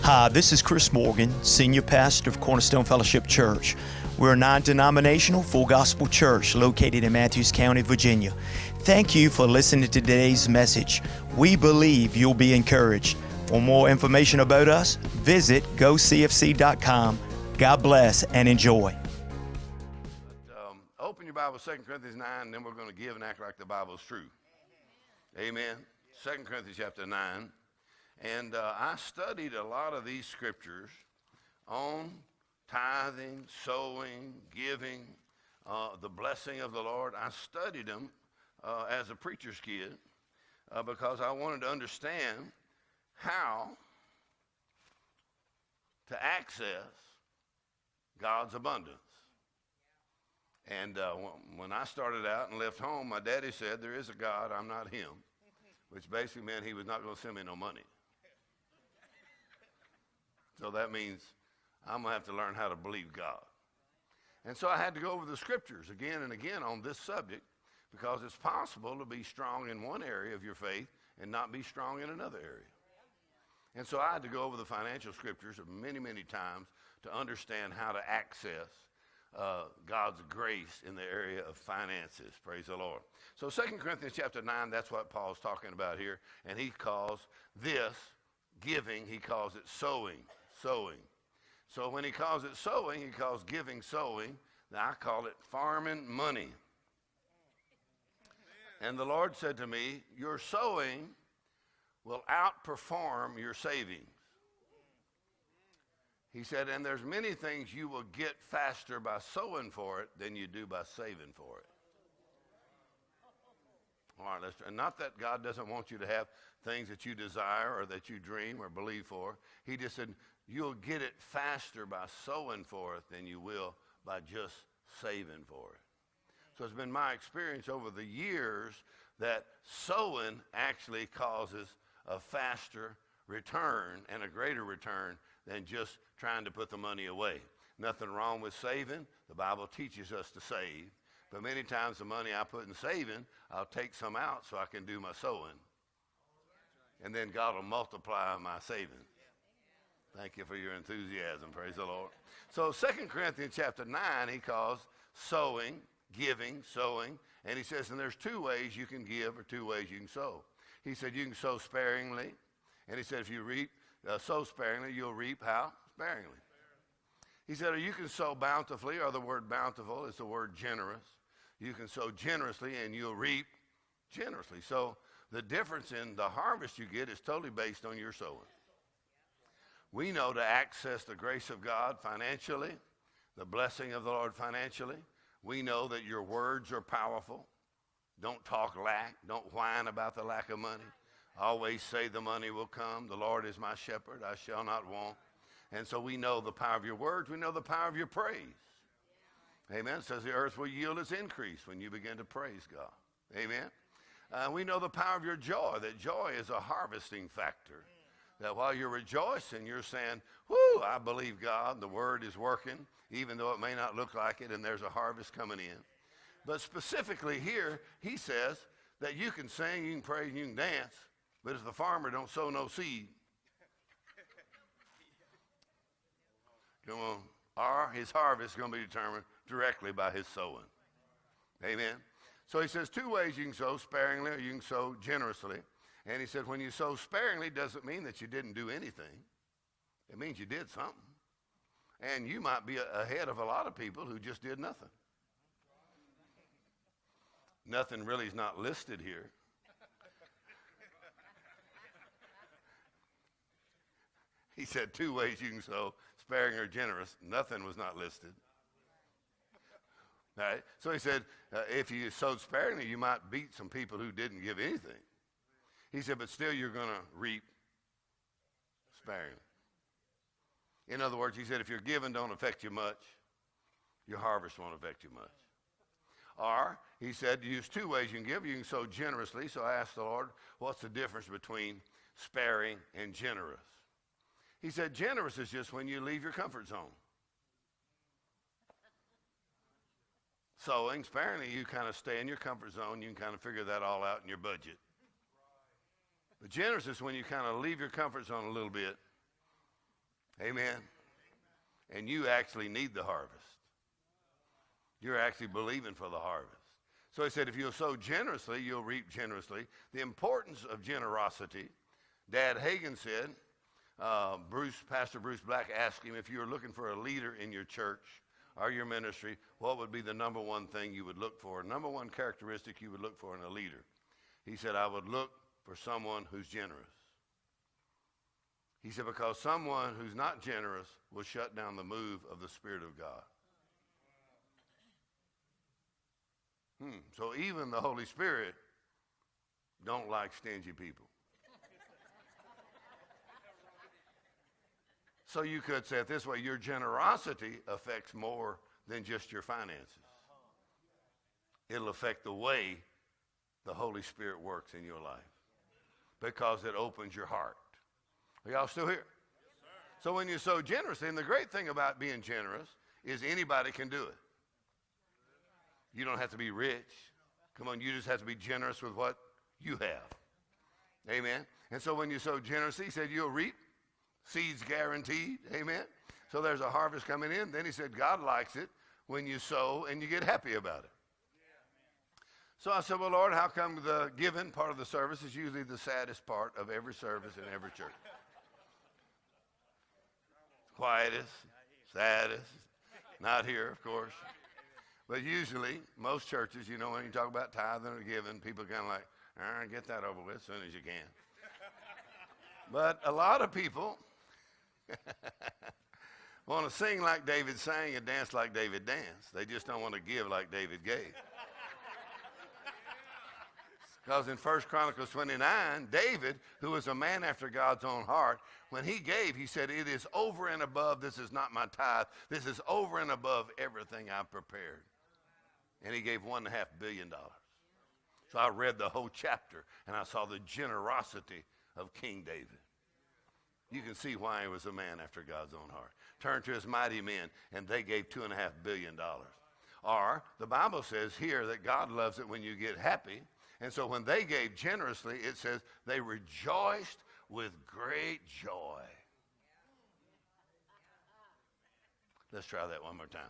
Hi, this is Chris Morgan, Senior Pastor of Cornerstone Fellowship Church. We're a non-denominational, full gospel church located in Matthews County, Virginia. Thank you for listening to today's message. We believe you'll be encouraged. For more information about us, visit gocfc.com. God bless and enjoy. Open your Bible, 2 Corinthians 9, and then we're going to give and act like the Bible is true. Amen. 2 Corinthians chapter 9. And I studied a lot of these scriptures on tithing, sowing, giving, the blessing of the Lord. I studied them as a preacher's kid because I wanted to understand how to access God's abundance. And when I started out and left home, my daddy said, there is a God, I'm not him, which basically meant he was not going to send me no money. So that means I'm going to have to learn how to believe God. And so I had to go over the scriptures again and again on this subject because it's possible to be strong in one area of your faith and not be strong in another area. And so I had to go over the financial scriptures many, many times to understand how to access God's grace in the area of finances. Praise the Lord. So 2 Corinthians chapter 9, that's what Paul's talking about here. And he calls this giving, he calls it sowing. Sowing. So when he calls it sowing, he calls giving sowing. Now I call it farming money. And the Lord said to me, your sowing will outperform your savings. He said, and there's many things you will get faster by sowing for it than you do by saving for it. All right, and not that God doesn't want you to have things that you desire or that you dream or believe for. He just said, you'll get it faster by sowing for it than you will by just saving for it. So it's been my experience over the years that sowing actually causes a faster return and a greater return than just trying to put the money away. Nothing wrong with saving. The Bible teaches us to save. But many times the money I put in saving, I'll take some out so I can do my sowing. And then God will multiply my saving. Thank you for your enthusiasm. Praise the Lord. So 2 Corinthians chapter 9, he calls sowing, giving, sowing. And he says, and there's two ways you can give or two ways you can sow. He said you can sow sparingly. And he said if you sow sparingly, you'll reap how? Sparingly. He said, or you can sow bountifully, or the word bountiful is the word generous. You can sow generously and you'll reap generously. So the difference in the harvest you get is totally based on your sowing. We know to access the grace of God financially, the blessing of the Lord financially, we know that your words are powerful. Don't talk lack. Don't whine about the lack of money. Always say the money will come. The Lord is my shepherd. I shall not want. And so we know the power of your words. We know the power of your praise. Amen. It says the earth will yield its increase when you begin to praise God. Amen. We know the power of your joy, that joy is a harvesting factor. That while you're rejoicing, you're saying, whoo, I believe God, the word is working, even though it may not look like it, and there's a harvest coming in. But specifically here, he says that you can sing, you can praise, you can dance, but if the farmer don't sow no seed, come on, or his harvest is going to be determined directly by his sowing. Amen. So he says two ways you can sow, sparingly or you can sow generously. And he said when you sow sparingly doesn't mean that you didn't do anything. It means you did something. And you might be ahead of a lot of people who just did nothing. Nothing really is not listed here. He said two ways you can sow, sparing or generous. Nothing was not listed. All right? So he said, if you sowed sparingly, you might beat some people who didn't give anything. He said, but still you're going to reap sparingly. In other words, he said, if your giving don't affect you much, your harvest won't affect you much. Or, he said, use two ways you can give. You can sow generously. So I asked the Lord, what's the difference between sparing and generous? He said, generous is just when you leave your comfort zone. Sowing, sparingly, you kind of stay in your comfort zone. You can kind of figure that all out in your budget. But generous is when you kind of leave your comfort zone a little bit Amen. And you actually need the harvest. You're actually believing for the harvest. So he said, if you'll sow generously, you'll reap generously. The importance of generosity, Dad Hankins said, Pastor Bruce Black asked him, if you were looking for a leader in your church or your ministry, what would be the number one thing you would look for? Number one characteristic you would look for in a leader. He said, I would look for someone who's generous. He said, because someone who's not generous will shut down the move of the Spirit of God. So even the Holy Spirit don't like stingy people. So you could say it this way, your generosity affects more than just your finances. It'll affect the way the Holy Spirit works in your life because it opens your heart. Are y'all still here? Yes, so when you sow generously, and the great thing about being generous is anybody can do it. You don't have to be rich. Come on, you just have to be generous with what you have. Amen. And so when you sow generously, he said you'll reap. Seeds guaranteed. Amen. So there's a harvest coming in. Then he said God likes it when you sow and you get happy about it. So I said, well, Lord, how come the giving part of the service is usually the saddest part of every service in every church? Quietest, saddest, not here, of course. But usually, most churches, you know, when you talk about tithing or giving, people kind of like, get that over with as soon as you can. But a lot of people want to sing like David sang and dance like David danced. They just don't want to give like David gave. Because in 1 Chronicles 29, David, who was a man after God's own heart, when he gave, he said, it is over and above, this is not my tithe, this is over and above everything I've prepared. And he gave $1.5 billion. So I read the whole chapter, and I saw the generosity of King David. You can see why he was a man after God's own heart. Turn to his mighty men, and they gave $2.5 billion. Or the Bible says here that God loves it when you get happy. And so when they gave generously, it says they rejoiced with great joy. Let's try that one more time.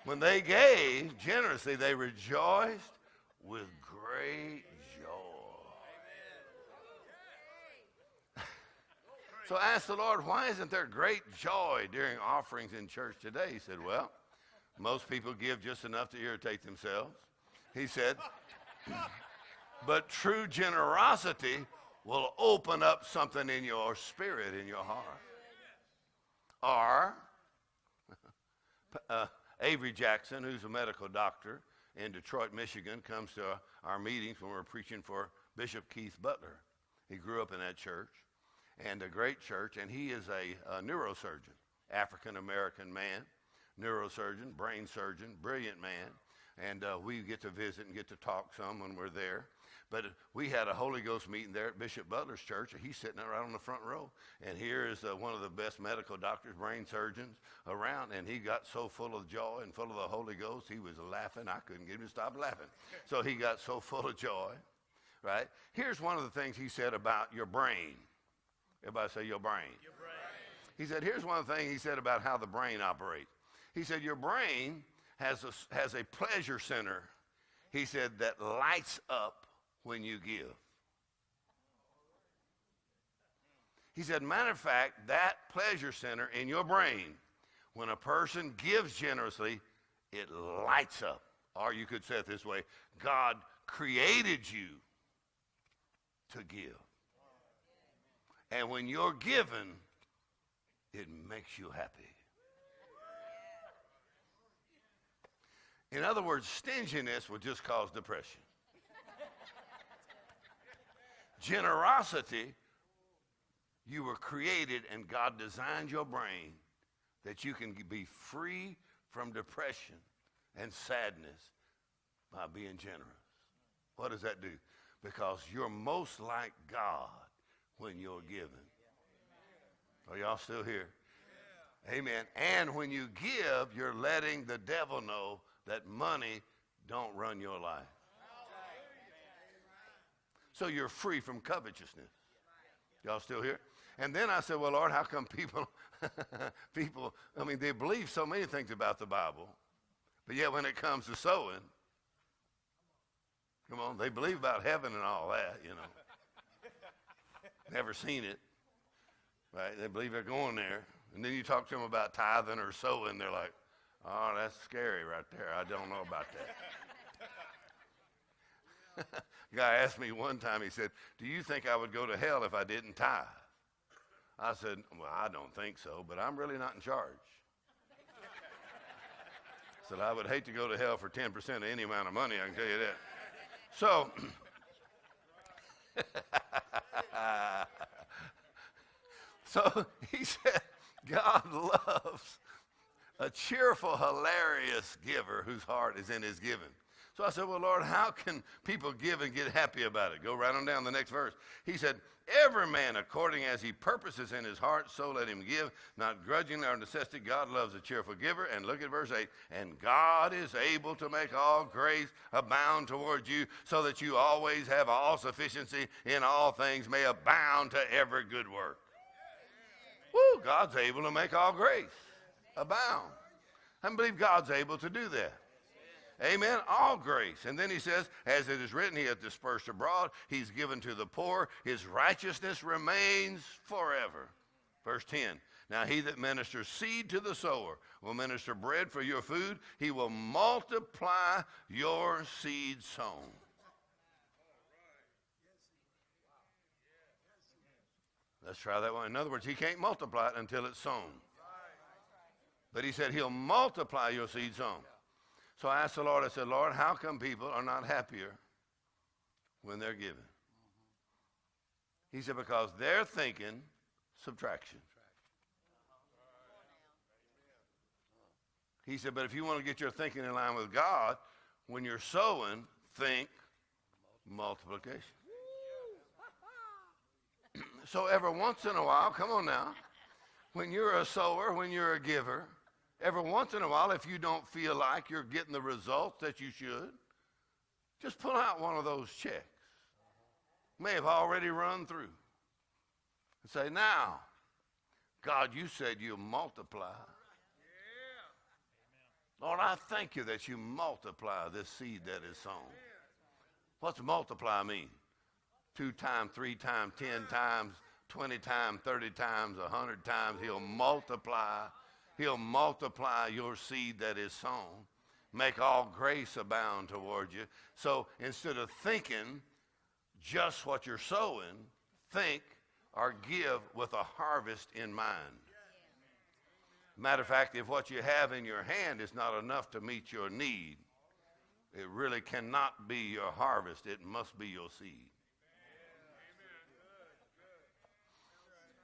When they gave generously, they rejoiced with great joy. So I asked the Lord, why isn't there great joy during offerings in church today? He said, well, most people give just enough to irritate themselves. He said, but true generosity will open up something in your spirit, in your heart. Or Avery Jackson, who's a medical doctor in Detroit, Michigan, comes to our meetings when we're preaching for Bishop Keith Butler. He grew up in that church, and a great church, and he is a neurosurgeon, African-American man, neurosurgeon, brain surgeon, brilliant man, and we get to visit and get to talk some when we're there. But we had a Holy Ghost meeting there at Bishop Butler's church, and he's sitting right on the front row. And here is one of the best medical doctors, brain surgeons around, and he got so full of joy and full of the Holy Ghost, he was laughing. I couldn't get him to stop laughing. So he got so full of joy, right? Here's one of the things he said about your brain. Everybody say your brain. Your brain. He said, here's one of the things he said about how the brain operates. He said, your brain has a pleasure center, he said, that lights up when you give. He said, matter of fact, that pleasure center in your brain, when a person gives generously, it lights up. Or you could say it this way, God created you to give. And when you're given, it makes you happy. In other words, stinginess will just cause depression. Generosity, you were created and God designed your brain that you can be free from depression and sadness by being generous. What does that do? Because you're most like God when you're giving. Are y'all still here? Amen. And when you give, you're letting the devil know that money don't run your life. So you're free from covetousness. Y'all still here? And then I said, well, Lord, how come people, they believe so many things about the Bible, but yet when it comes to sowing, come on, they believe about heaven and all that, Never seen it, right? They believe they're going there. And then you talk to them about tithing or sowing, they're like, oh, that's scary right there. I don't know about that. A guy asked me one time, he said, do you think I would go to hell if I didn't tithe? I said, well, I don't think so, but I'm really not in charge. I said, I would hate to go to hell for 10% of any amount of money, I can tell you that. So, so he said, God loves a cheerful, hilarious giver whose heart is in his giving. So I said, well, Lord, how can people give and get happy about it? Go right on down the next verse. He said, every man according as he purposes in his heart, so let him give, not grudgingly or necessity. God loves a cheerful giver. And look at verse 8. And God is able to make all grace abound toward you, so that you always have all sufficiency in all things, may abound to every good work. Woo, God's able to make all grace abound. I believe God's able to do that. Amen. All grace. And then he says, as it is written, he hath dispersed abroad, he's given to the poor, his righteousness remains forever. Verse 10. Now he that ministers seed to the sower will minister bread for your food. He will multiply your seed sown. Let's try that one. In other words, he can't multiply it until it's sown. But he said he'll multiply your seed sown. So I asked the Lord, I said, Lord, how come people are not happier when they're giving? He said, because they're thinking subtraction. He said, but if you want to get your thinking in line with God, when you're sowing, think multiplication. So every once in a while, come on now, when you're a sower, when you're a giver, every once in a while, if you don't feel like you're getting the results that you should, just pull out one of those checks. May have already run through. And say, now, God, you said you'll multiply. Lord, I thank you that you multiply this seed that is sown. What's multiply mean? 2 times, 3 times, 10 times, 20 times, 30 times, 100 times. He'll multiply your seed that is sown. Make all grace abound toward you. So instead of thinking just what you're sowing, think or give with a harvest in mind. Matter of fact, if what you have in your hand is not enough to meet your need, it really cannot be your harvest. It must be your seed.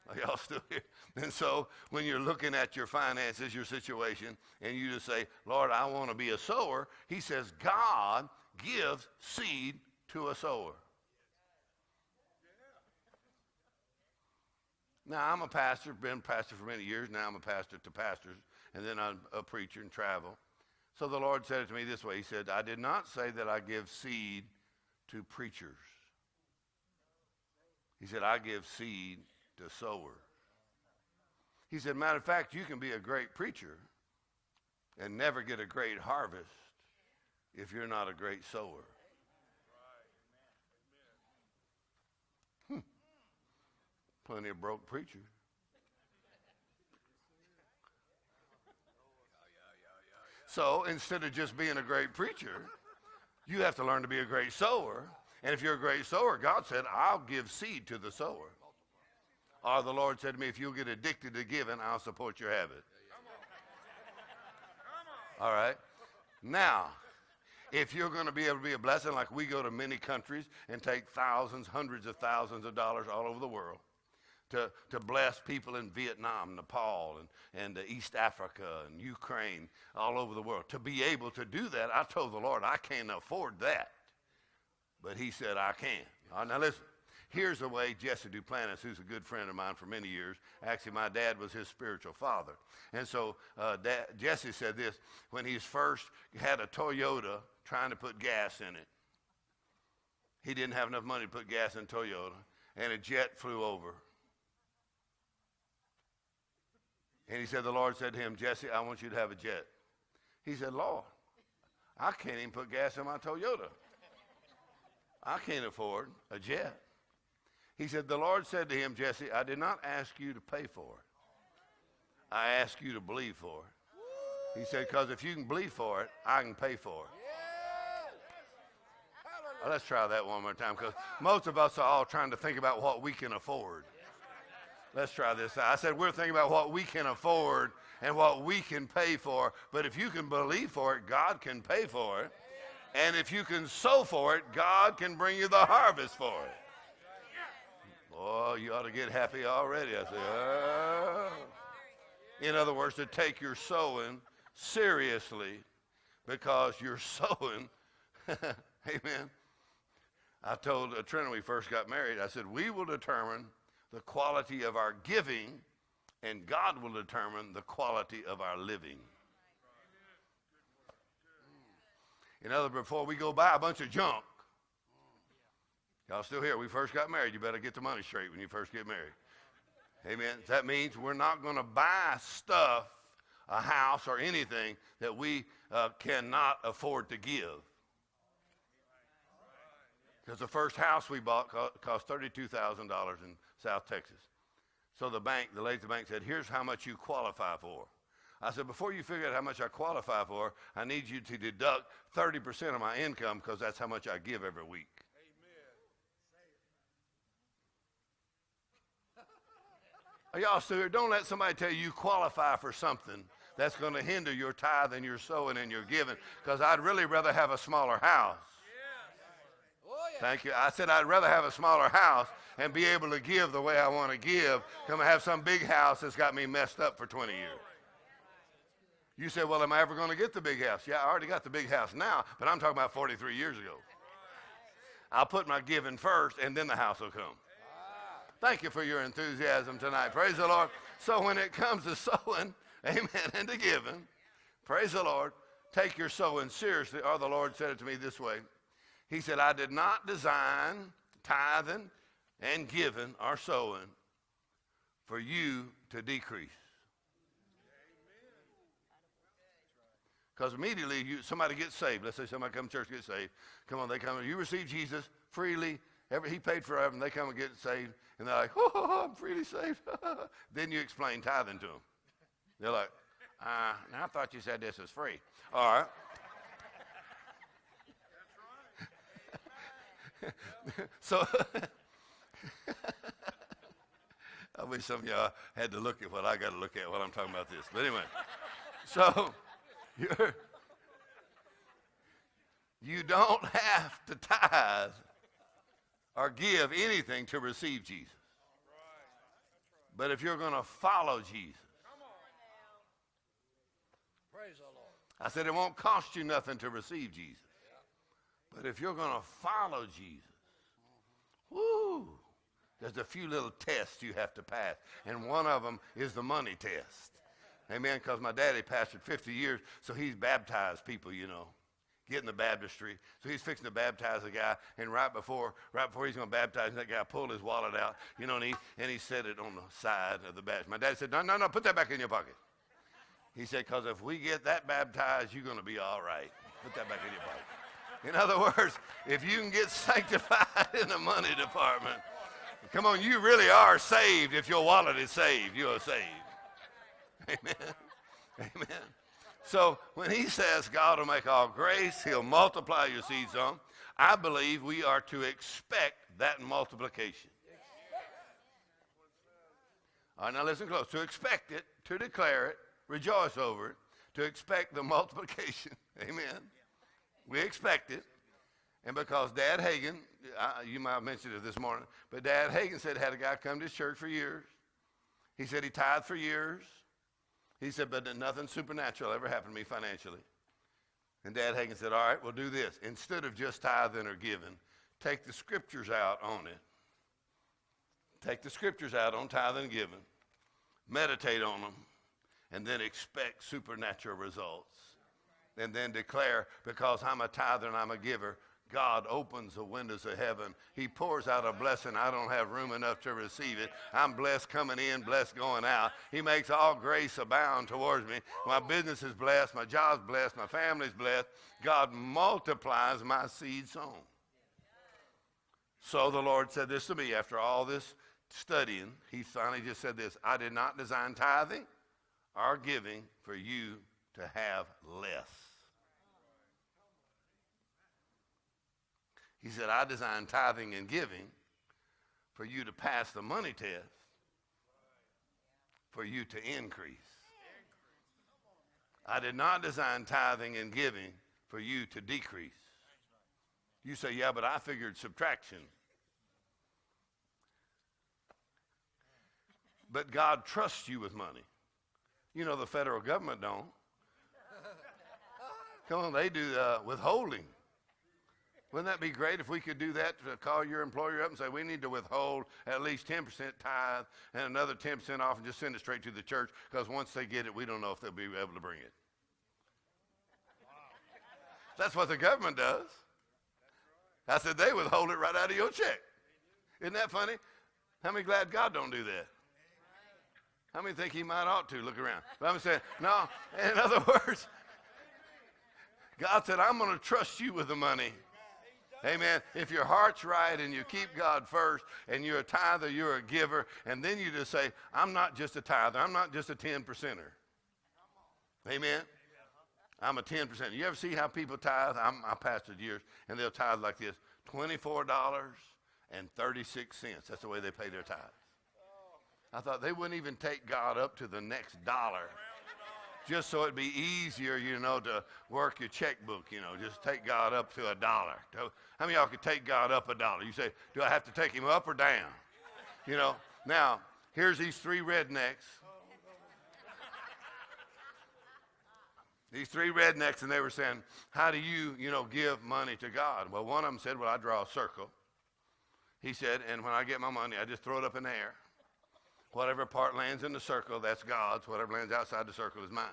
Are y'all still here? And so when you're looking at your finances, your situation, and you just say, Lord, I want to be a sower, he says, God gives seed to a sower. Now, I'm a pastor, been a pastor for many years. Now I'm a pastor to pastors, and then I'm a preacher and travel. So the Lord said it to me this way. He said, I did not say that I give seed to preachers. He said, I give seed to sowers. He said, matter of fact, you can be a great preacher and never get a great harvest if you're not a great sower. Plenty of broke preachers. So instead of just being a great preacher, you have to learn to be a great sower. And if you're a great sower, God said, I'll give seed to the sower. Or the Lord said to me, if you'll get addicted to giving, I'll support your habit. All right. Now, if you're going to be able to be a blessing, like we go to many countries and take thousands, hundreds of thousands of dollars all over the world to bless people in Vietnam, Nepal, and East Africa, and Ukraine, all over the world. To be able to do that, I told the Lord, I can't afford that. But he said, I can. All right, now listen. Here's the way Jesse Duplantis, who's a good friend of mine for many years, actually my dad was his spiritual father. And so Jesse said this, when he first had a Toyota trying to put gas in it, he didn't have enough money to put gas in Toyota, and a jet flew over. And he said, the Lord said to him, Jesse, I want you to have a jet. He said, Lord, I can't even put gas in my Toyota. I can't afford a jet. He said, the Lord said to him, Jesse, I did not ask you to pay for it. I asked you to believe for it. He said, because if you can believe for it, I can pay for it. Oh, let's try that one more time, because most of us are all trying to think about what we can afford. Let's try this out. I said we're thinking about what we can afford and what we can pay for. But if you can believe for it, God can pay for it. And if you can sow for it, God can bring you the harvest for it. Boy, you ought to get happy already. I said, oh. In other words, to take your sowing seriously, because you're sowing. Amen. I told Trina when we first got married, I said, we will determine the quality of our giving, and God will determine the quality of our living. In other words, before we go buy a bunch of junk, y'all still here? We first got married. You better get the money straight when you first get married. Amen. That means we're not going to buy stuff, a house or anything that we cannot afford to give. Because the first house we bought cost $32,000 in South Texas. So the lady at the bank said, here's how much you qualify for. I said, before you figure out how much I qualify for, I need you to deduct 30% of my income, because that's how much I give every week. Are y'all still here? Don't let somebody tell you qualify for something that's going to hinder your tithe and your sowing and your giving, because I'd really rather have a smaller house. Thank you. I said I'd rather have a smaller house and be able to give the way I want to give than have some big house that's got me messed up for 20 years. You said, well, am I ever going to get the big house? Yeah, I already got the big house now, but I'm talking about 43 years ago. I'll put my giving first, and then the house will come. Thank you for your enthusiasm tonight. Praise the Lord. So when it comes to sowing, amen, and to giving, praise the Lord, take your sowing seriously, or the Lord said it to me this way. He said, I did not design tithing and giving or sowing for you to decrease. Because immediately somebody gets saved. Let's say somebody come to church and get saved. Come on, they come. You receive Jesus freely. He paid for everything. They come and get saved. And they're like, oh, I'm freely saved. Then you explain tithing to them. They're like, now I thought you said this was free. All right. So, I wish some of y'all had to look at what I got to look at while I'm talking about this. But anyway, so you don't have to tithe or give anything to receive Jesus. But if you're going to follow Jesus, praise the Lord. I said it won't cost you nothing to receive Jesus. But if you're going to follow Jesus, whoo, there's a few little tests you have to pass. And one of them is the money test. Amen, because my daddy pastored 50 years, so he's baptized people, you know, get in the baptistry. So he's fixing to baptize a guy, and right before he's going to baptize, that guy pulled his wallet out, you know, and he set it on the side of the baptistry. My dad said, no, put that back in your pocket. He said, because if we get that baptized, you're going to be all right. Put that back in your pocket. In other words, if you can get sanctified in the money department, come on, you really are saved. If your wallet is saved, you are saved. Amen. Amen. So when he says God will make all grace, he'll multiply your seeds on, I believe we are to expect that multiplication. All right, now listen close. To expect it, to declare it, rejoice over it, to expect the multiplication. Amen. We expect it. And because Dad Hagin, you might have mentioned it this morning, but Dad Hagin said had a guy come to his church for years. He said he tithed for years. He said, but nothing supernatural ever happened to me financially. And Dad Hagin said, all right, we'll do this. Instead of just tithing or giving, take the scriptures out on it. Take the scriptures out on tithing and giving. Meditate on them. And then expect supernatural results. And then declare, because I'm a tither and I'm a giver, God opens the windows of heaven. He pours out a blessing. I don't have room enough to receive it. I'm blessed coming in, blessed going out. He makes all grace abound towards me. My business is blessed. My job's blessed. My family's blessed. God multiplies my seed sown. So the Lord said this to me after all this studying. He finally just said this: I did not design tithing or giving for you to have less. He said, I designed tithing and giving for you to pass the money test, for you to increase. I did not design tithing and giving for you to decrease. You say, yeah, but I figured subtraction. But God trusts you with money. You know the federal government don't. Come on, they do withholding. Wouldn't that be great if we could do that, to call your employer up and say, we need to withhold at least 10% tithe and another 10% off and just send it straight to the church, because once they get it, we don't know if they'll be able to bring it. That's what the government does. I said, they withhold it right out of your check. Isn't that funny? How many glad God don't do that? How many think he might ought to? Look around. But I'm saying, no, in other words, God said, I'm going to trust you with the money. Amen. If your heart's right and you keep God first and you're a tither, you're a giver, and then you just say, I'm not just a tither, I'm not just a 10%er. Amen. I'm a 10%. You ever see how people tithe? I pastored years, and they'll tithe like this: $24.36. That's the way they pay their tithes. I thought they wouldn't even take God up to the next dollar, just so it'd be easier, to work your checkbook, just take God up to $1. How many of y'all could take God up $1? You say, do I have to take him up or down? Now, here's these three rednecks. These three rednecks, and they were saying, how do you, give money to God? Well, one of them said, well, I draw a circle. He said, and when I get my money, I just throw it up in the air. Whatever part lands in the circle, that's God's. Whatever lands outside the circle is mine.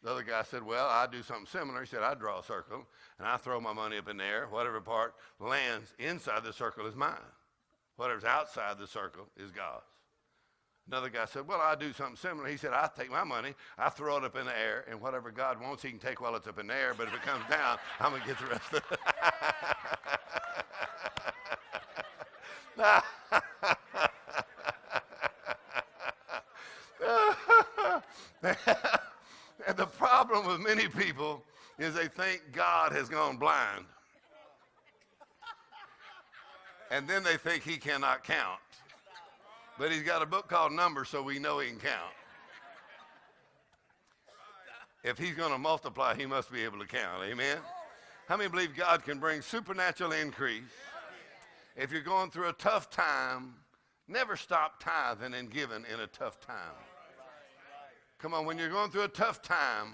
The other guy said, well, I do something similar. He said, I draw a circle, and I throw my money up in the air. Whatever part lands inside the circle is mine. Whatever's outside the circle is God's. Another guy said, well, I do something similar. He said, I take my money, I throw it up in the air, and whatever God wants, he can take while it's up in the air, but if it comes down, I'm going to get the rest of it. And the problem with many people is they think God has gone blind. And then they think he cannot count. But he's got a book called Numbers, so we know he can count. If he's going to multiply, he must be able to count. Amen? How many believe God can bring supernatural increase? If you're going through a tough time, never stop tithing and giving in a tough time. Come on, when you're going through a tough time,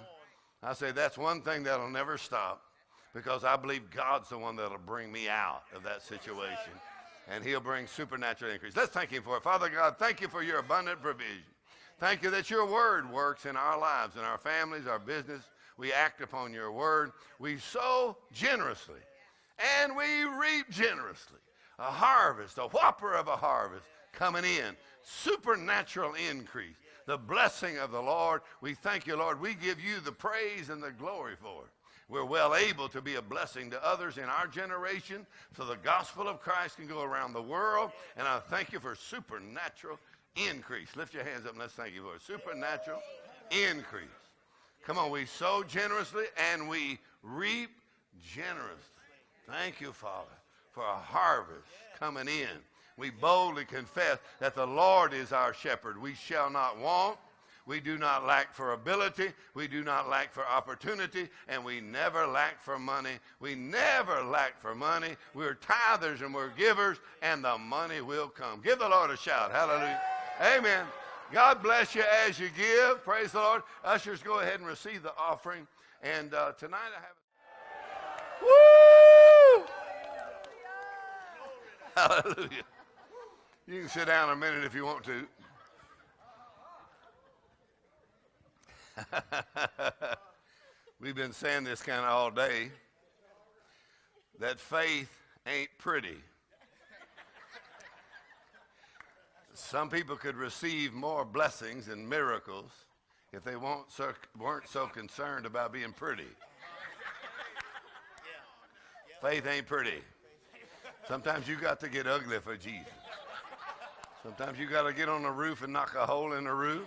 I say that's one thing that'll never stop, because I believe God's the one that'll bring me out of that situation. And he'll bring supernatural increase. Let's thank him for it. Father God, thank you for your abundant provision. Thank you that your word works in our lives, in our families, our business. We act upon your word. We sow generously, and we reap generously. A harvest, a whopper of a harvest coming in. Supernatural increase. The blessing of the Lord. We thank you, Lord. We give you the praise and the glory for it. We're well able to be a blessing to others in our generation, so the gospel of Christ can go around the world. And I thank you for supernatural increase. Lift your hands up and let's thank you for it. Supernatural increase. Come on, we sow generously and we reap generously. Thank you, Father, for a harvest coming in. We boldly confess that the Lord is our shepherd. We shall not want. We do not lack for ability. We do not lack for opportunity. And we never lack for money. We never lack for money. We're tithers and we're givers, and the money will come. Give the Lord a shout. Hallelujah. Amen. God bless you as you give. Praise the Lord. Ushers, go ahead and receive the offering. And tonight I have... Woo! Hallelujah. You can sit down a minute if you want to. We've been saying this kind of all day. that faith ain't pretty. Some people could receive more blessings and miracles if they weren't so concerned about being pretty. Faith ain't pretty. Sometimes you got to get ugly for Jesus. Sometimes you got to get on the roof and knock a hole in the roof.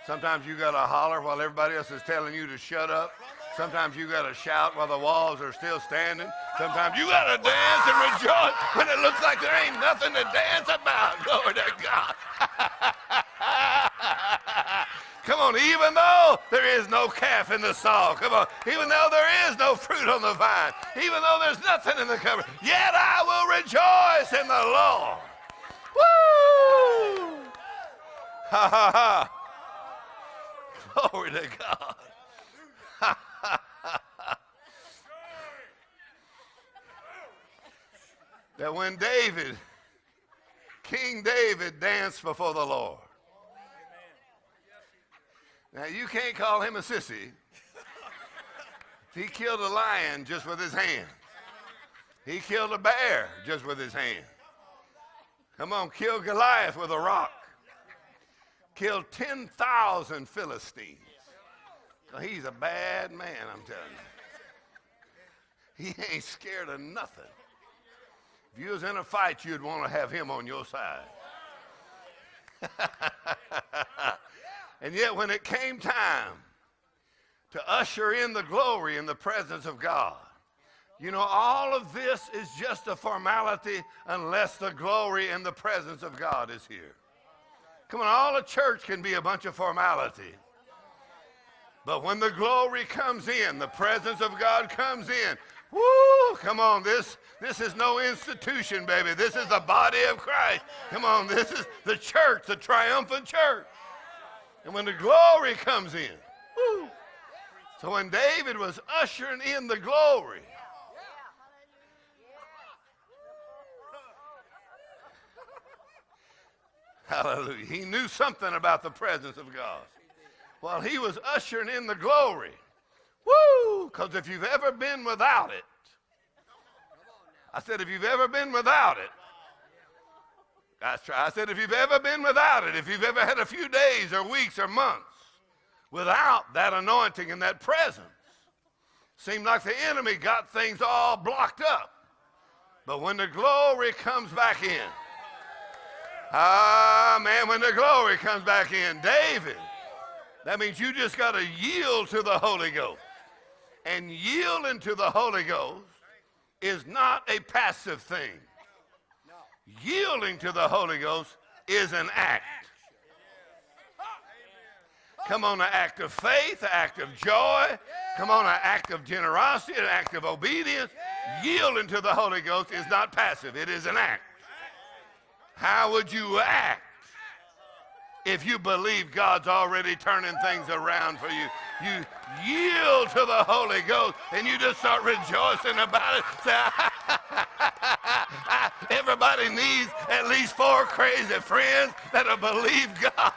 Sometimes you got to holler while everybody else is telling you to shut up. Sometimes you got to shout while the walls are still standing. Sometimes you got to dance and rejoice when it looks like there ain't nothing to dance about. Glory to God. Come on, even though there is no calf in the stall, come on, even though there is no fruit on the vine, even though there's nothing in the cupboard, yet I will rejoice in the Lord. Woo! Ha ha ha. Glory to God. That when King David danced before the Lord. Now you can't call him a sissy. He killed a lion just with his hand. He killed a bear just with his hand. Come on, kill Goliath with a rock. Killed 10,000 Philistines. He's a bad man, I'm telling you. He ain't scared of nothing. If you was in a fight, you'd want to have him on your side. And yet when it came time to usher in the glory in the presence of God, you know, all of this is just a formality unless the glory and the presence of God is here. Come on, all a church can be a bunch of formality. But when the glory comes in, the presence of God comes in, woo, come on, this is no institution, baby. This is the body of Christ. Come on, this is the church, the triumphant church. And when the glory comes in, woo. So when David was ushering in the glory, hallelujah, he knew something about the presence of God. While he was ushering in the glory, woo, because if you've ever been without it, I said if you've ever been without it, I said if you've ever been without it, if you've ever had a few days or weeks or months without that anointing and that presence, seemed like the enemy got things all blocked up. But when the glory comes back in, when the glory comes back in, David, that means you just got to yield to the Holy Ghost. And yielding to the Holy Ghost is not a passive thing. Yielding to the Holy Ghost is an act. Come on, an act of faith, an act of joy. Come on, an act of generosity, an act of obedience. Yielding to the Holy Ghost is not passive. It is an act. How would you act if you believe God's already turning things around for you? You yield to the Holy Ghost and you just start rejoicing about it. Say, everybody needs at least 4 crazy friends that'll believe God.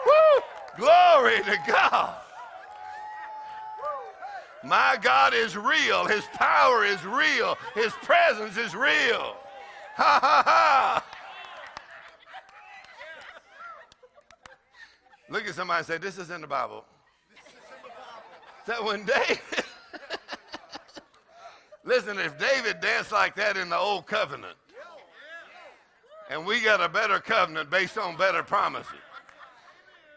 Woo! Glory to God. My God is real. His power is real. His presence is real. Ha ha ha. Look at somebody and say, this is in the Bible. That when David, listen, if David danced like that in the old covenant, and we got a better covenant based on better promises,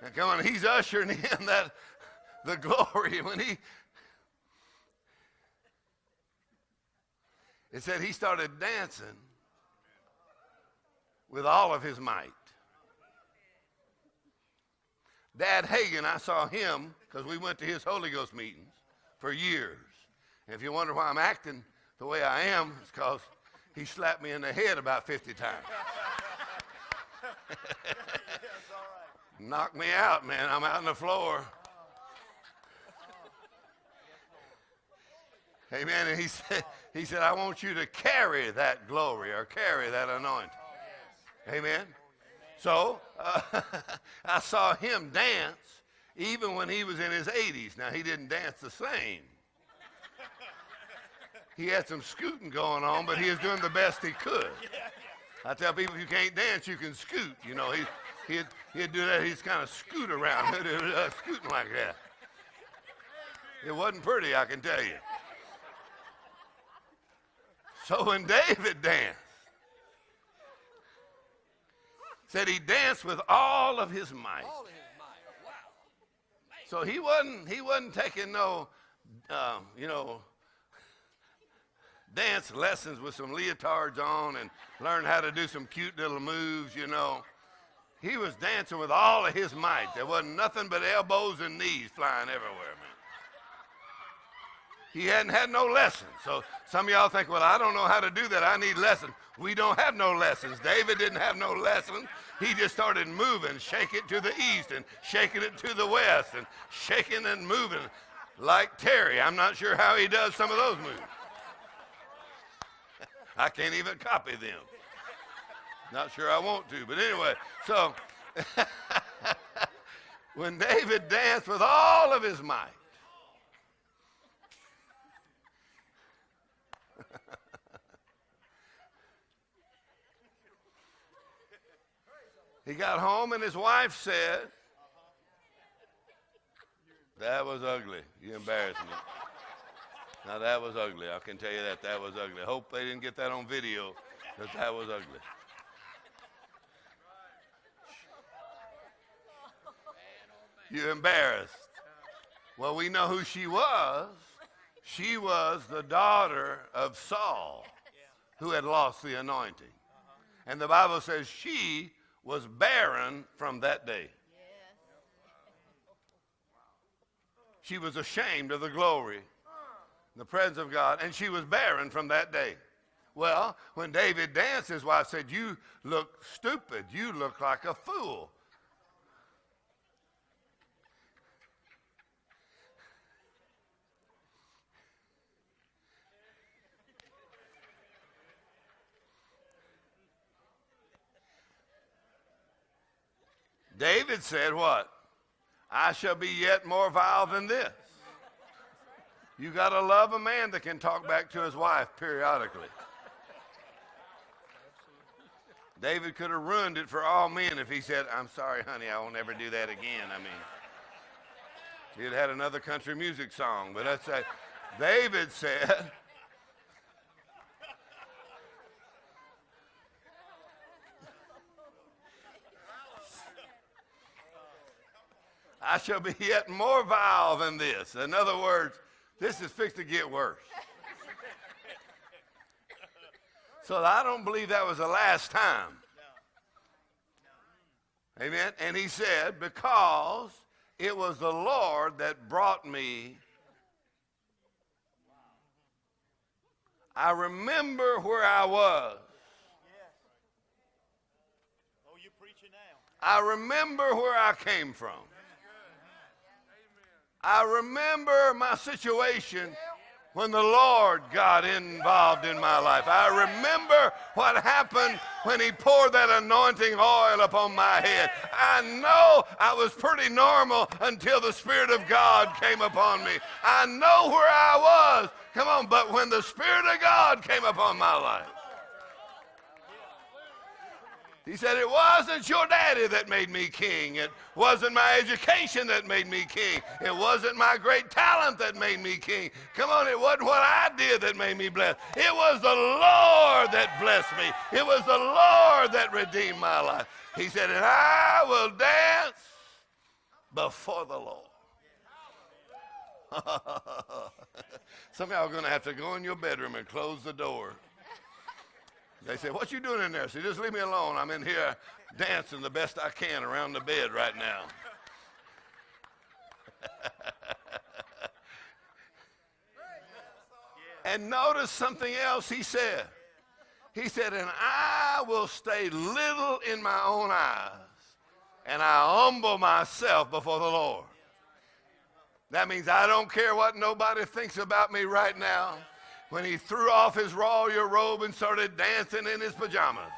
and come on, he's ushering in the glory. When it said he started dancing with all of his might. Dad Hagin, I saw him because we went to his Holy Ghost meetings for years. And if you wonder why I'm acting the way I am, it's because he slapped me in the head about 50 times. Knocked me out, man. I'm out on the floor. Amen. And he said, I want you to carry that glory or carry that anointing. Amen. So I saw him dance even when he was in his 80s. Now, he didn't dance the same. He had some scooting going on, but he was doing the best he could. I tell people, if you can't dance, you can scoot. You know, he'd do that. He'd kind of scoot around, scooting like that. It wasn't pretty, I can tell you. So when David danced, said he danced with all of his might. All of his might. Wow. So he wasn't taking no, dance lessons with some leotards on and learn how to do some cute little moves, you know. He was dancing with all of his might. There wasn't nothing but elbows and knees flying everywhere, man. He hadn't had no lessons. So some of y'all think, well, I don't know how to do that. I need lessons. We don't have no lessons. David didn't have no lessons. He just started moving, shake it to the east and shaking it to the west and shaking and moving like Terry. I'm not sure how he does some of those moves. I can't even copy them. Not sure I want to, but anyway, so when David danced with all of his might, he got home and his wife said, "That was ugly. You embarrassed me." Now that was ugly. I can tell you that. That was ugly. Hope they didn't get that on video, because that was ugly. You embarrassed. Well, we know who she was. She was the daughter of Saul, who had lost the anointing. And the Bible says she was barren from that day. She was ashamed of the glory, the presence of God, and she was barren from that day. Well, when David danced, his wife said, "You look stupid. You look like a fool." David said what? "I shall be yet more vile than this." You got to love a man that can talk back to his wife periodically. David could have ruined it for all men if he said, "I'm sorry, honey, I won't ever do that again." I mean, he'd had another country music song, but let's say David said, "I shall be yet more vile than this." In other words, this is fixed to get worse. So I don't believe that was the last time. Amen. And he said, "Because it was the Lord that brought me." I remember where I was. Oh, you're preaching now. I remember where I came from. I remember my situation when the Lord got involved in my life. I remember what happened when he poured that anointing oil upon my head. I know I was pretty normal until the Spirit of God came upon me. I know where I was. Come on, but when the Spirit of God came upon my life, he said, "It wasn't your daddy that made me king. It wasn't my education that made me king. It wasn't my great talent that made me king. Come on, it wasn't what I did that made me blessed. It was the Lord that blessed me. It was the Lord that redeemed my life." He said, "And I will dance before the Lord." Some of y'all are going to have to go in your bedroom and close the door. They say, "What you doing in there?" I say, "Just leave me alone. I'm in here dancing the best I can around the bed right now." And notice something else he said. He said, "And I will stay little in my own eyes, and I humble myself before the Lord." That means I don't care what nobody thinks about me right now. When he threw off his royal robe and started dancing in his pajamas,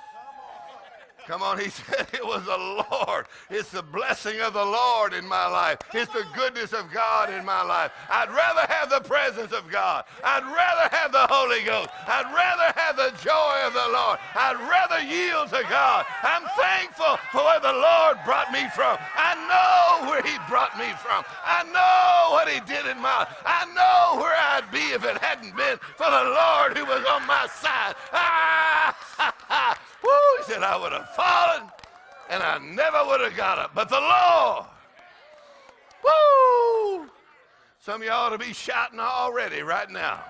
Come on, he said it was the Lord. It's the blessing of the Lord in my life. It's the goodness of God in my life. I'd rather have the presence of God. I'd rather have the Holy Ghost. I'd rather have the joy of the Lord. I'd rather yield to God. I'm thankful for where the Lord brought me from. I know where he brought me from. I know what he did in my life. I know where I'd be if it hadn't been for the Lord who was on my side. Woo, he said I would have fallen and I never would have got up. But the Lord, woo! Some of y'all ought to be shouting already right now.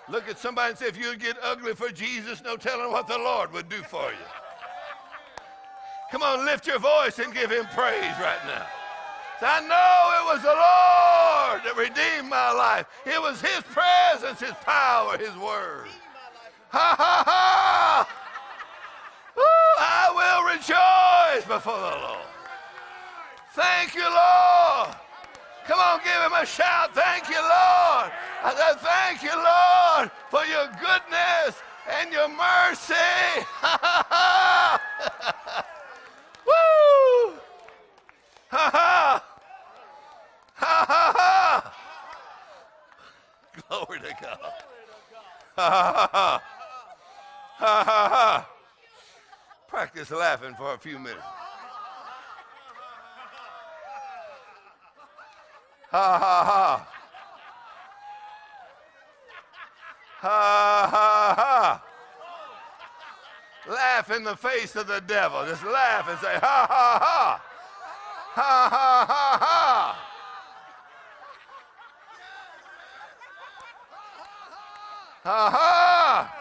Look at somebody and say, if you'd get ugly for Jesus, no telling what the Lord would do for you. Come on, lift your voice and give him praise right now. I know it was the Lord that redeemed my life. It was his presence, his power, his word. Ha, ha, ha! Ooh, I will rejoice before the Lord. Thank you, Lord. Come on, give him a shout. Thank you, Lord. I said, thank you, Lord, for your goodness and your mercy. Ha, ha, ha. Woo! Ha, ha. Ha, ha, ha. Glory to God. Ha, ha, ha. Ha, ha, ha. Practice laughing for a few minutes. Ha, ha, ha. Ha, ha, ha. Laugh in the face of the devil. Just laugh and say, ha, ha, ha. Ha, ha, ha, ha. Ha, ha.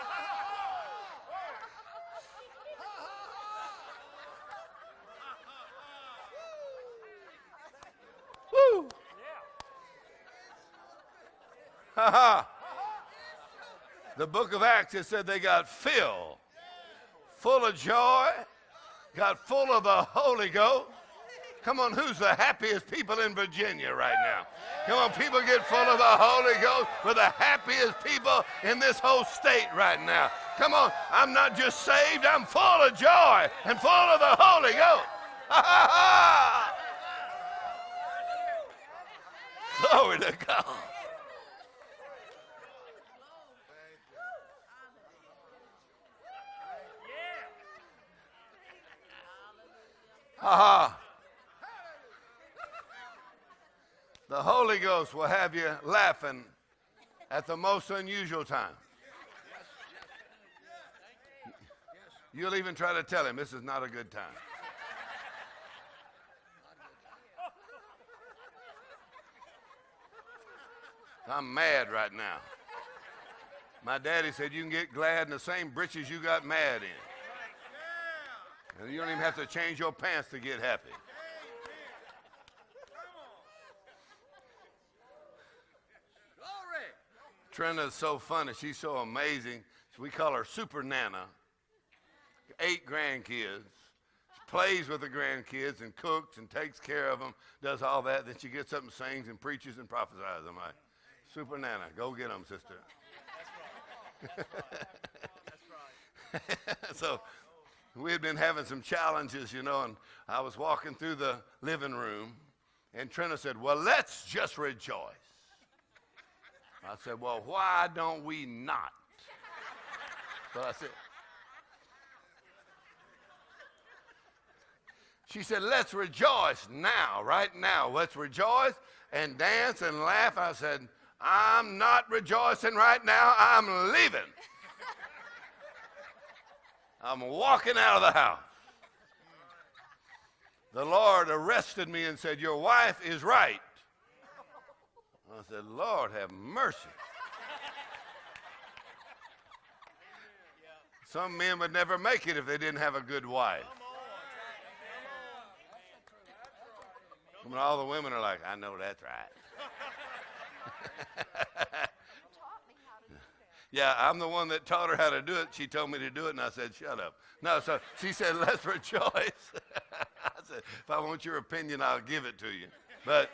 Woo. Ha, ha. The book of Acts, it said they got filled, full of joy, got full of the Holy Ghost. Come on, who's the happiest people in Virginia right now? Come on, people get full of the Holy Ghost. We're the happiest people in this whole state right now. Come on, I'm not just saved, I'm full of joy and full of the Holy Ghost. Ha, ha, ha. Glory to God. Ha ha. The Holy Ghost will have you laughing at the most unusual time. You'll even try to tell him this is not a good time. I'm mad right now. My daddy said you can get glad in the same britches you got mad in. And you don't even have to change your pants to get happy. Trina's so funny. She's so amazing. We call her Super Nana. 8 grandkids. She plays with the grandkids and cooks and takes care of them, does all that. Then she gets up and sings and preaches and prophesies. I'm like, Super Nana, go get them, sister. That's right. That's right. So we had been having some challenges, you know, and I was walking through the living room, and Trina said, well, let's just rejoice. I said, well, why don't we not? So I said, she said, let's rejoice now, right now. Let's rejoice and dance and laugh. I said, I'm not rejoicing right now. I'm leaving. I'm walking out of the house. The Lord arrested me and said, your wife is right. I said, Lord, have mercy. Some men would never make it if they didn't have a good wife. I mean, all the women are like, I know that's right. Yeah, I'm the one that taught her how to do it. She told me to do it, and I said, shut up. No, so she said, let's rejoice. I said, if I want your opinion, I'll give it to you. But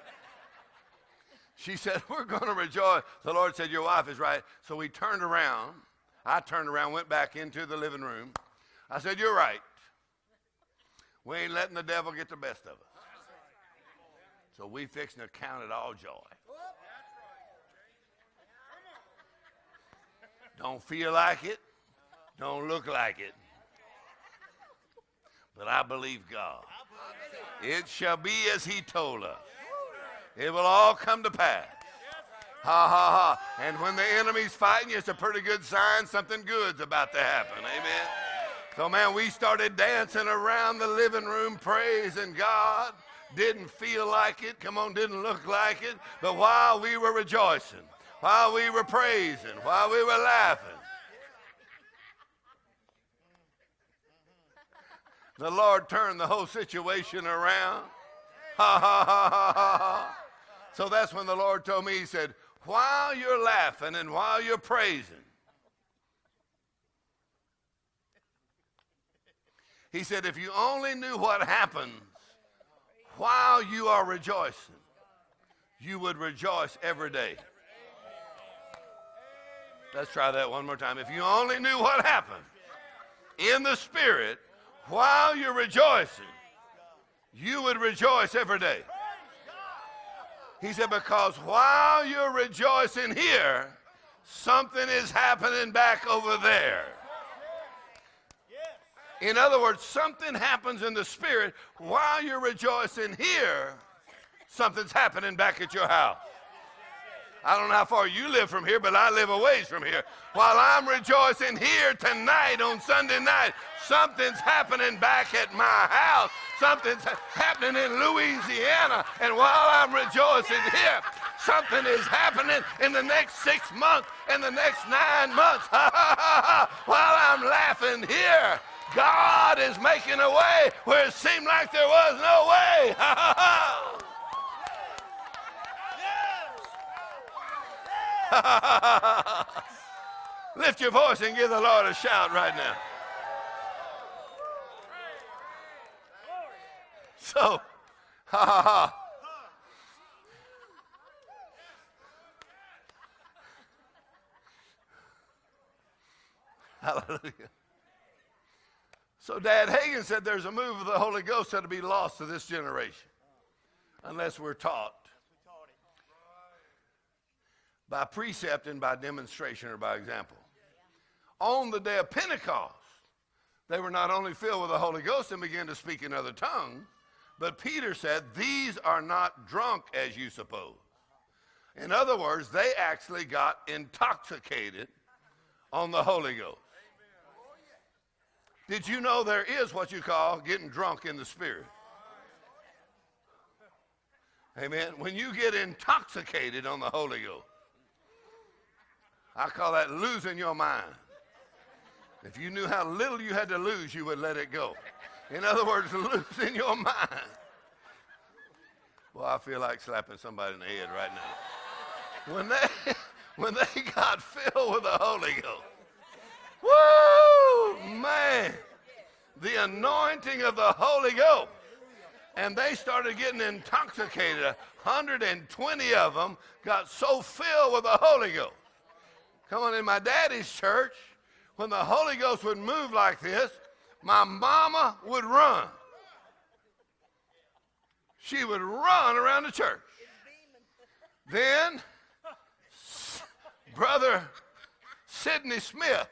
she said, we're going to rejoice. The Lord said, your wife is right. So we turned around. I turned around, went back into the living room. I said, you're right. We ain't letting the devil get the best of us. So we fixing to count it all joy. Don't feel like it. Don't look like it. But I believe God. It shall be as he told us. It will all come to pass. Ha, ha, ha. And when the enemy's fighting you, it's a pretty good sign something good's about to happen. Amen. So, man, we started dancing around the living room, praising God. Didn't feel like it. Come on, didn't look like it. But while we were rejoicing, while we were praising, while we were laughing, the Lord turned the whole situation around. Ha, ha, ha, ha, ha. So that's when the Lord told me, he said, while you're laughing and while you're praising, he said, if you only knew what happens while you are rejoicing, you would rejoice every day. Let's try that one more time. If you only knew what happened in the Spirit while you're rejoicing, you would rejoice every day. He said, because while you're rejoicing here, something is happening back over there. In other words, something happens in the Spirit while you're rejoicing here, something's happening back at your house. I don't know how far you live from here, but I live a ways from here. While I'm rejoicing here tonight on Sunday night, something's happening back at my house. Something's happening in Louisiana. And while I'm rejoicing here, something is happening in the next 6 months, in the next 9 months. While I'm laughing here, God is making a way where it seemed like there was no way. Lift your voice and give the Lord a shout right now. So, ha ha ha. Hallelujah. So Dad Hagen said there's a move of the Holy Ghost that'll be lost to this generation unless we're taught by precept and by demonstration or by example. On the day of Pentecost, they were not only filled with the Holy Ghost and began to speak in other tongues, but Peter said, these are not drunk as you suppose. In other words, they actually got intoxicated on the Holy Ghost. Did you know there is what you call getting drunk in the Spirit? Amen. When you get intoxicated on the Holy Ghost, I call that losing your mind. If you knew how little you had to lose, you would let it go. In other words, losing your mind. Well, I feel like slapping somebody in the head right now. When they got filled with the Holy Ghost, woo, man, the anointing of the Holy Ghost, and they started getting intoxicated. 120 of them got so filled with the Holy Ghost. Come on, in my daddy's church, when the Holy Ghost would move like this, my mama would run. She would run around the church. Then, Brother Sidney Smith,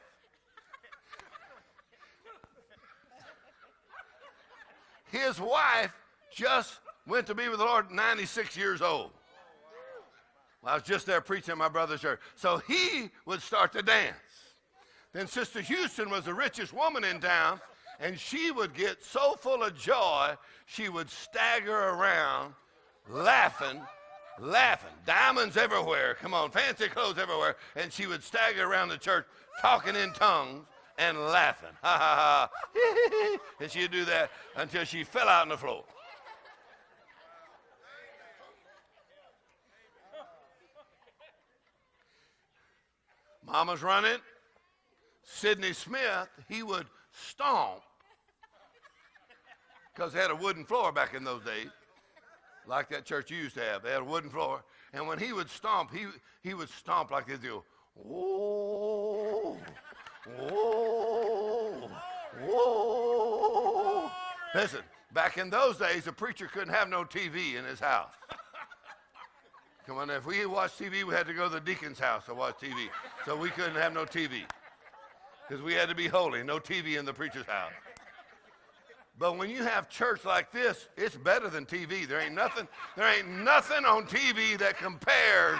his wife just went to be with the Lord, 96 years old. I was just there preaching at my brother's church. So he would start to dance. Then Sister Houston was the richest woman in town, and she would get so full of joy, she would stagger around laughing, diamonds everywhere, come on, fancy clothes everywhere, and she would stagger around the church talking in tongues and laughing. Ha, ha, ha. And she'd do that until she fell out on the floor. Mama's running. Sidney Smith, he would stomp, because they had a wooden floor back in those days, like that church you used to have. They had a wooden floor. And when he would stomp, he would stomp like this. He'd go, whoa, whoa, whoa. Listen, Back in those days, a preacher couldn't have no TV in his house. Come on, if we watched TV, we had to go to the deacon's house to watch TV. So we couldn't have no TV because we had to be holy. No TV in the preacher's house. But when you have church like this, it's better than TV. There ain't nothing on TV that compares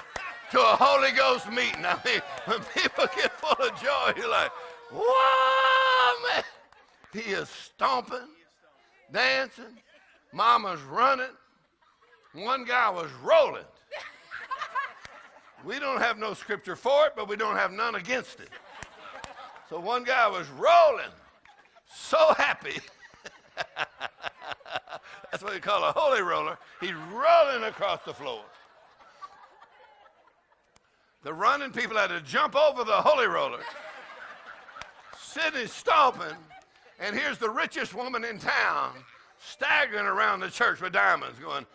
to a Holy Ghost meeting. I mean, when people get full of joy, you're like, whoa, man. He is stomping, dancing. Mama's running. One guy was rolling. We don't have no scripture for it, but we don't have none against it. So one guy was rolling, so happy. That's what you call a holy roller. He's rolling across the floor. The running people had to jump over the holy roller, sitting stomping, and here's the richest woman in town staggering around the church with diamonds going,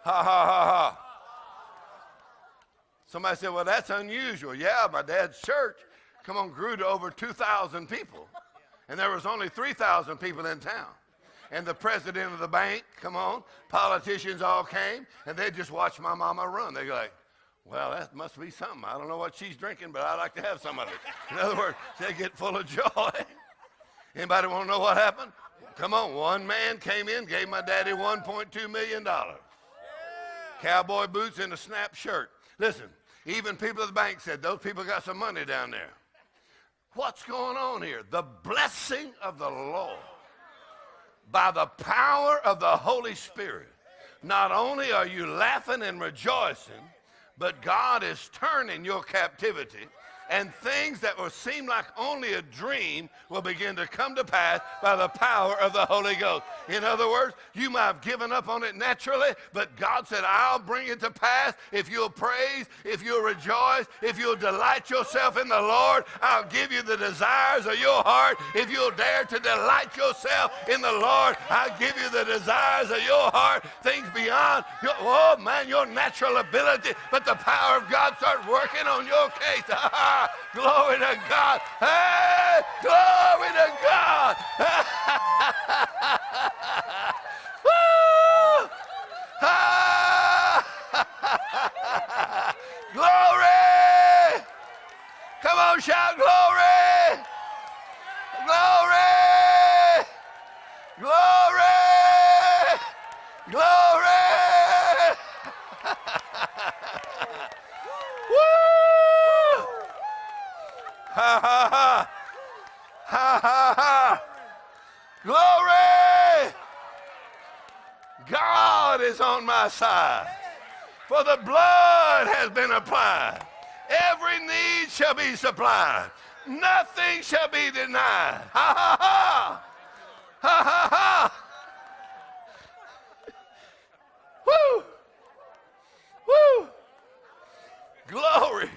ha, ha, ha, ha. Somebody said, well, that's unusual. Yeah, my dad's church, grew to over 2,000 people. And there was only 3,000 people in town. And the president of the bank, politicians all came, and they just watched my mama run. They go like, well, that must be something. I don't know what she's drinking, but I'd like to have some of it. In other words, they get full of joy. Anybody want to know what happened? Come on, one man came in, gave my daddy $1.2 million. Cowboy boots and a snap shirt. Listen, even people at the bank said, those people got some money down there. What's going on here? The blessing of the Lord by the power of the Holy Spirit. Not only are you laughing and rejoicing, but God is turning your captivity, and things that will seem like only a dream will begin to come to pass by the power of the Holy Ghost. In other words, you might have given up on it naturally, but God said, I'll bring it to pass if you'll praise, if you'll rejoice, if you'll delight yourself in the Lord. I'll give you the desires of your heart. If you'll dare to delight yourself in the Lord, I'll give you the desires of your heart, things beyond your natural ability, but the power of God starts working on your case. Glory to God. Hey, glory to God. Woo! Glory. Come on, shout glory. Glory. Glory. Glory. Woo! Ha ha ha. Ha ha ha. Glory. God is on my side. For the blood has been applied. Every need shall be supplied. Nothing shall be denied. Ha ha ha. Ha ha ha. Woo. Woo. Glory.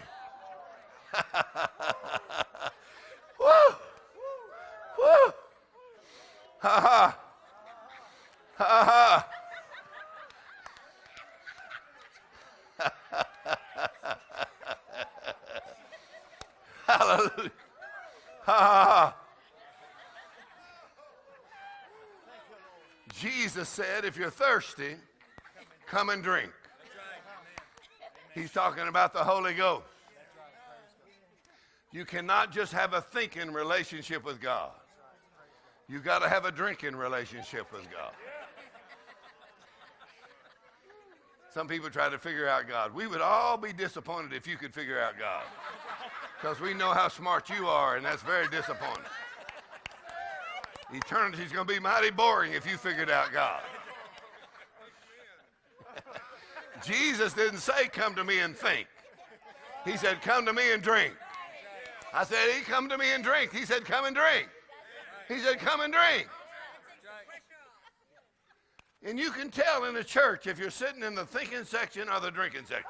Woo. Woo. Ha ha. Ha ha. Hallelujah. Ha ha ha. Jesus said, if you're thirsty, come and drink. He's talking about the Holy Ghost. You cannot just have a thinking relationship with God. You've got to have a drinking relationship with God. Some people try to figure out God. We would all be disappointed if you could figure out God, because we know how smart you are, and that's very disappointing. Eternity's going to be mighty boring if you figured out God. Jesus didn't say, come to me and think. He said, come to me and drink. I said, he come to me and drink. He said, come and drink. He said, come and drink. And you can tell in the church if you're sitting in the thinking section or the drinking section.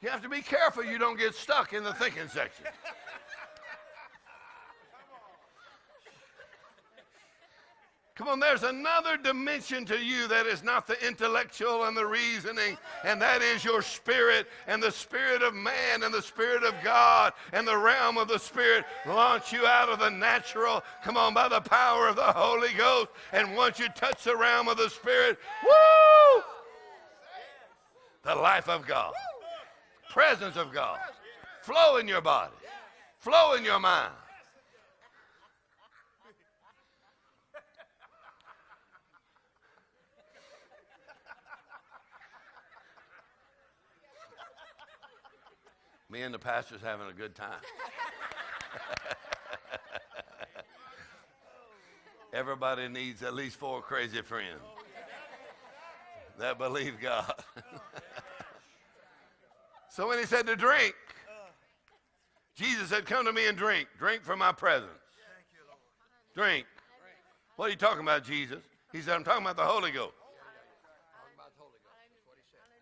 You have to be careful you don't get stuck in the thinking section. Come on, there's another dimension to you that is not the intellectual and the reasoning, and that is your spirit, and the spirit of man and the spirit of God and the realm of the spirit launch you out of the natural, come on, by the power of the Holy Ghost. And once you touch the realm of the spirit, woo! The life of God, presence of God, flow in your body, flow in your mind. Me and the pastor's having a good time. Everybody needs at least 4 crazy friends that believe God. So when he said to drink, Jesus said, come to me and drink. Drink from my presence. Drink. What are you talking about, Jesus? He said, I'm talking about the Holy Ghost.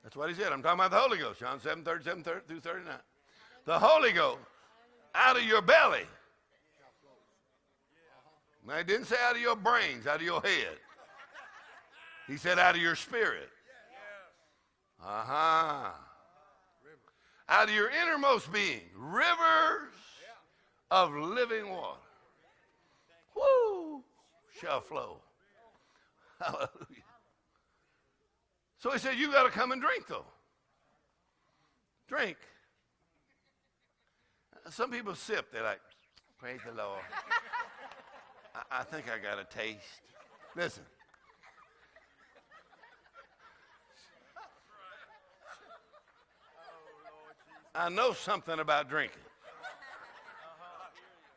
That's what he said. I'm talking about the Holy Ghost. John 7:37 through 39. The Holy Ghost out of your belly. Now, he didn't say out of your brains, out of your head. He said out of your spirit. Out of your innermost being, rivers of living water. Woo! Shall flow. Hallelujah. So he said, you got to come and drink, though. Drink. Some people sip. They're like, praise the Lord. I think I got a taste. Listen. I know something about drinking.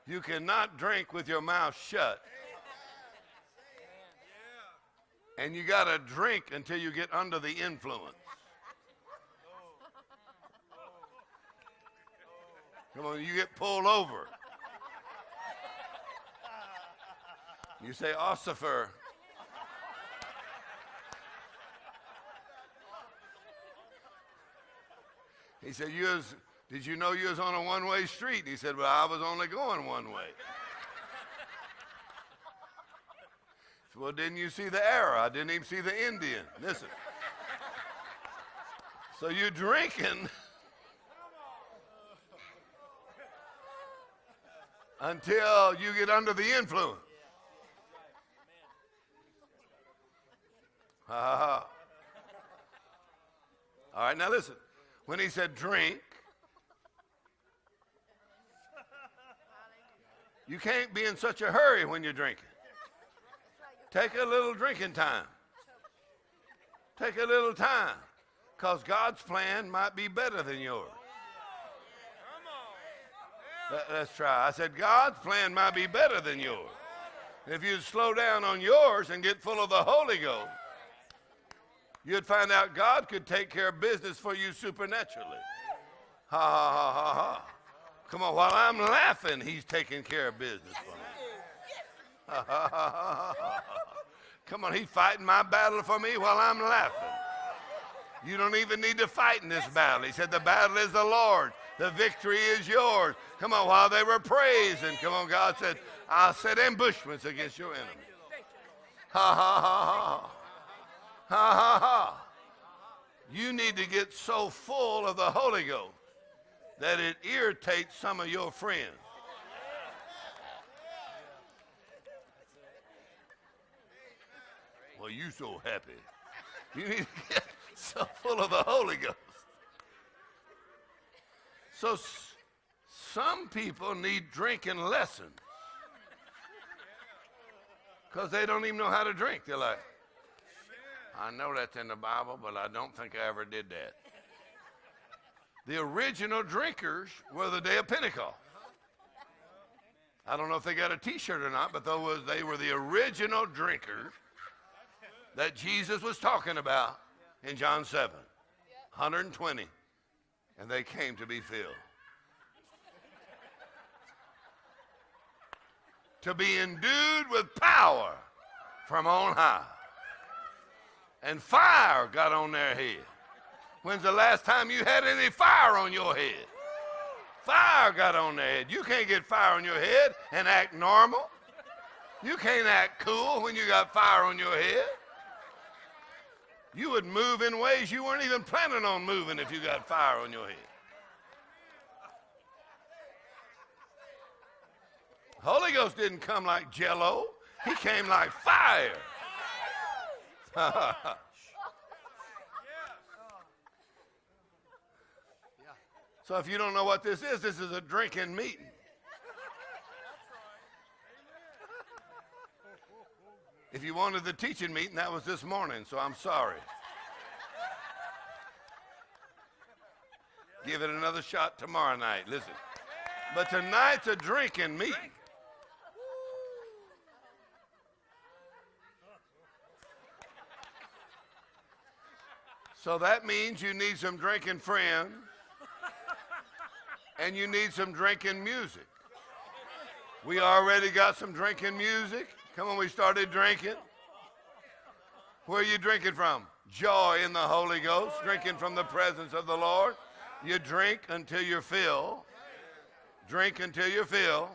You cannot drink with your mouth shut. And you got to drink until you get under the influence. Come on, you get pulled over. You say, Ossifer. He said, did you know you was on a one-way street? And he said, well, I was only going one way. Said, well, didn't you see the arrow? I didn't even see the Indian. Listen. So you're drinking until you get under the influence. All right, now listen. When he said drink, you can't be in such a hurry when you're drinking. Take a little drinking time. Take a little time, because God's plan might be better than yours. Let's try. I said, God's plan might be better than yours. If you'd slow down on yours and get full of the Holy Ghost, you'd find out God could take care of business for you supernaturally. Ha, ha, ha, ha, ha. Come on, while I'm laughing, he's taking care of business for me. Ha, ha, ha, ha, ha. Come on, he's fighting my battle for me while I'm laughing. You don't even need to fight in this battle. He said, the battle is the Lord. The victory is yours. Come on, while they were praising, come on, God said, I'll set ambushments against your enemy. Ha, ha, ha, ha. Ha, ha, ha. You need to get so full of the Holy Ghost that it irritates some of your friends. Well, you so happy. You need to get so full of the Holy Ghost. So some people need drinking lessons because they don't even know how to drink. They're like, I know that's in the Bible, but I don't think I ever did that. The original drinkers were the day of Pentecost. I don't know if they got a T-shirt or not, but they were the original drinkers that Jesus was talking about in John 7. 120. And they came to be filled. To be endued with power from on high. And fire got on their head. When's the last time you had any fire on your head? Fire got on their head. You can't get fire on your head and act normal. You can't act cool when you got fire on your head. You would move in ways you weren't even planning on moving if you got fire on your head. Holy Ghost didn't come like Jell-O. He came like fire. So if you don't know what this is a drinking meeting. If you wanted the teaching meeting, that was this morning, so I'm sorry. Give it another shot tomorrow night, listen. But tonight's a drinking meeting. So that means you need some drinking friends and you need some drinking music. We already got some drinking music. Come on, we started drinking. Where are you drinking from? Joy in the Holy Ghost, drinking from the presence of the Lord. You drink until you're filled. Drink until you're filled.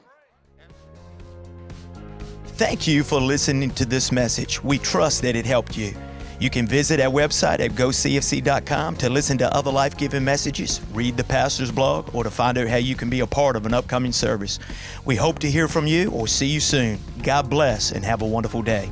Thank you for listening to this message. We trust that it helped you. You can visit our website at gocfc.com to listen to other life-giving messages, read the pastor's blog, or to find out how you can be a part of an upcoming service. We hope to hear from you or see you soon. God bless and have a wonderful day.